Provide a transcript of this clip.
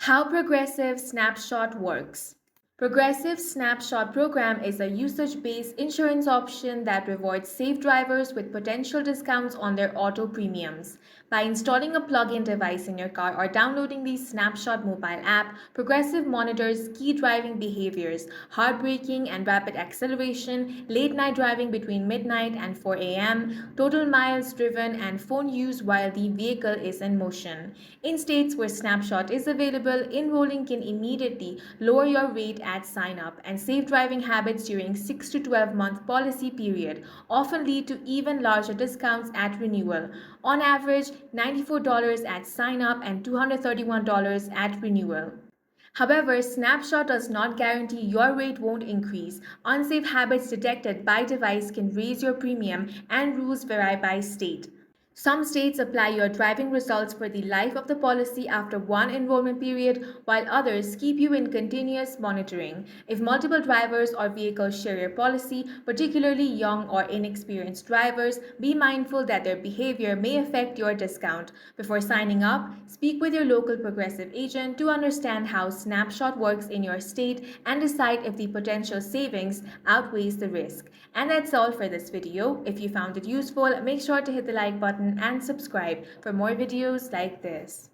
How Progressive Snapshot works. Progressive Snapshot program is a usage-based insurance option that rewards safe drivers with potential discounts on their auto premiums. By installing a plug-in device in your car or downloading the Snapshot mobile app, Progressive monitors key driving behaviors, hard braking and rapid acceleration, late night driving between midnight and 4 a.m., total miles driven, and phone use while the vehicle is in motion. In states where Snapshot is available, enrolling can immediately lower your rate at sign up, and safe driving habits during 6 to 12-month policy period often lead to even larger discounts at renewal. On average, $94 at sign up and $231 at renewal. However, Snapshot does not guarantee your rate won't increase. Unsafe habits detected by device can raise your premium, and rules vary by state. Some states apply your driving results for the life of the policy after one enrollment period, while others keep you in continuous monitoring. If multiple drivers or vehicles share your policy, particularly young or inexperienced drivers, be mindful that their behavior may affect your discount. Before signing up, speak with your local Progressive agent to understand how Snapshot works in your state and decide if the potential savings outweighs the risk. And that's all for this video. If you found it useful, make sure to hit the like button and subscribe for more videos like this.